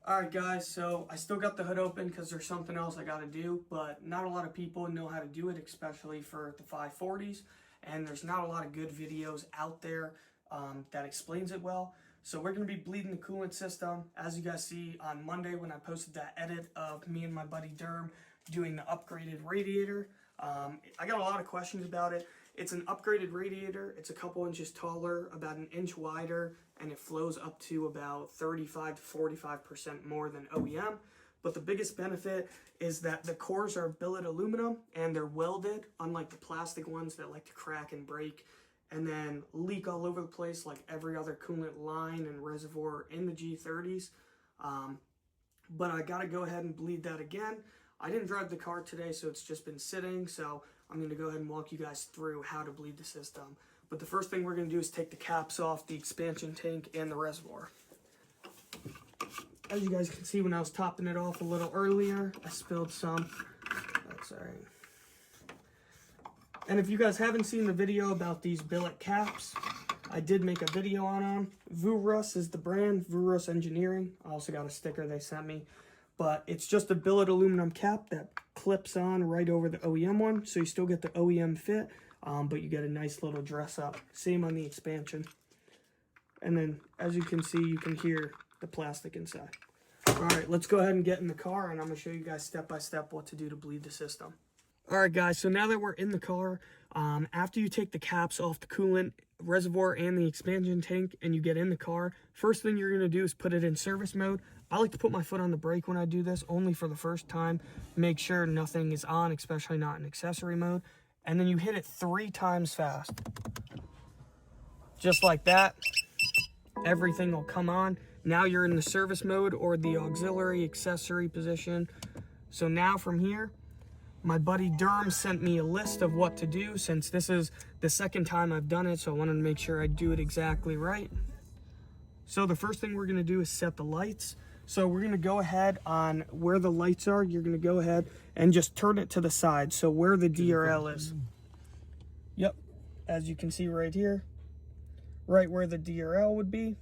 Alright guys, so I still got the hood open because there's something else I got to do, but not a lot of people know how to do it, especially for the 540s, and there's not a lot of good videos out there that explains it well. So we're going to be bleeding the coolant system. As you guys see on Monday when I posted that edit of me and my buddy Derm doing the upgraded radiator, I got a lot of questions about it. It's an upgraded radiator. It's a couple inches taller, about an inch wider, and it flows up to about 35 to 45% more than OEM. But the biggest benefit is that the cores are billet aluminum and they're welded, unlike the plastic ones that like to crack and break and then leak all over the place like every other coolant line and reservoir in the G30s. But I gotta go ahead and bleed that again. I didn't drive the car today, so it's just been sitting, so I'm going to go ahead and walk you guys through how to bleed the system. But the first thing we're going to do is take the caps off the expansion tank and the reservoir. As you guys can see, when I was topping it off a little earlier, I spilled some. That's alright. And if you guys haven't seen the video about these billet caps, I did make a video on them. Vurus is the brand, Vurus Engineering. I also got a sticker they sent me. But it's just a billet aluminum cap that clips on right over the OEM one. So you still get the OEM fit, but you get a nice little dress up. Same on the expansion. And then, as you can see, you can hear the plastic inside. Alright, let's go ahead and get in the car, and I'm going to show you guys step by step what to do to bleed the system. Alright guys, so now that we're in the car, after you take the caps off the coolant reservoir and the expansion tank and you get in the car, first thing you're going to do is put it in service mode. I like to put my foot on the brake when I do this, only for the first time. Make sure nothing is on, especially not in accessory mode. And then you hit it 3 times fast. Just like that. Everything will come on. Now you're in the service mode or the auxiliary accessory position. So now from here, my buddy Derm sent me a list of what to do since this is the second time I've done it, so I wanted to make sure I do it exactly right. So the first thing we're going to do is set the lights. So we're going to go ahead on where the lights are. You're going to go ahead and just turn it to the side. So where the DRL is. Yep. As you can see right here. Right where the DRL would be.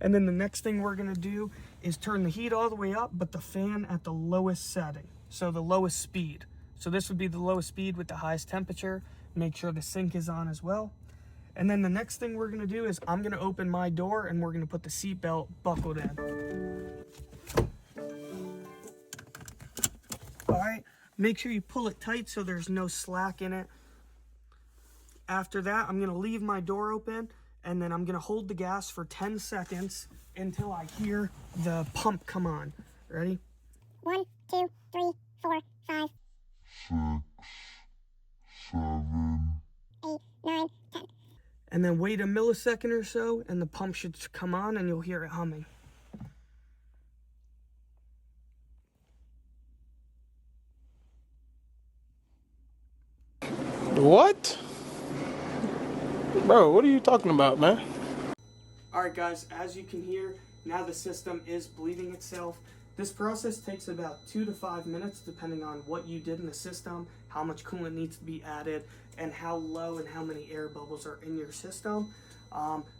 And then the next thing we're going to do is turn the heat all the way up, but the fan at the lowest setting. So the lowest speed. So this would be the lowest speed with the highest temperature. Make sure the sink is on as well. And then the next thing we're going to do is I'm going to open my door and we're going to put the seatbelt buckled in. Alright, make sure you pull it tight so there's no slack in it. After that, I'm going to leave my door open and then I'm going to hold the gas for 10 seconds until I hear the pump come on. Ready? 1, 2, 3, 4, 5, 6, 7, 8, 9, 10. And then wait a millisecond or so, and the pump should come on, and you'll hear it humming. What? Bro, what are you talking about, man? Alright guys, as you can hear, now the system is bleeding itself. This process takes about 2 to 5 minutes depending on what you did in the system, how much coolant needs to be added, and how low and how many air bubbles are in your system.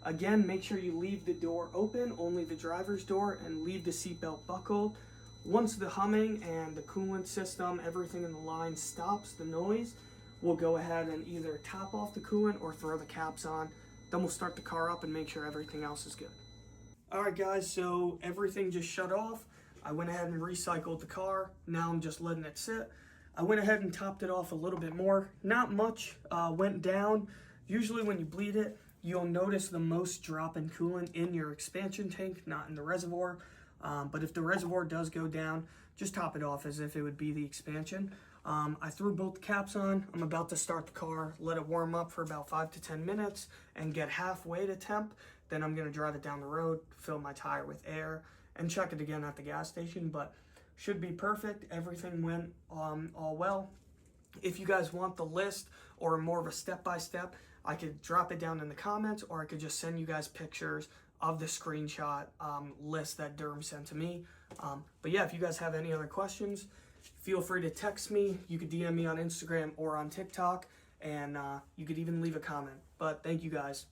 Again, make sure you leave the door open, only the driver's door, and leave the seatbelt buckled. Once the humming and the coolant system, everything in the line stops, the noise, we'll go ahead and either top off the coolant or throw the caps on. Then we'll start the car up and make sure everything else is good. Alright guys, so everything just shut off. I went ahead and recycled the car. Now I'm just letting it sit. I went ahead and topped it off a little bit more. Not much went down. Usually when you bleed it, you'll notice the most drop in coolant in your expansion tank, not in the reservoir. But if the reservoir does go down, just top it off as if it would be the expansion. I threw both caps on. I'm about to start the car, let it warm up for about 5 to 10 minutes and get halfway to temp. Then I'm going to drive it down the road, fill my tire with air, and check it again at the gas station. But should be perfect. Everything went all well. If you guys want the list or more of a step-by-step, I could drop it down in the comments, or I could just send you guys pictures of the screenshot list that Derm sent to me. But yeah, if you guys have any other questions, feel free to text me. You could DM me on Instagram or on TikTok, and you could even leave a comment. But thank you guys.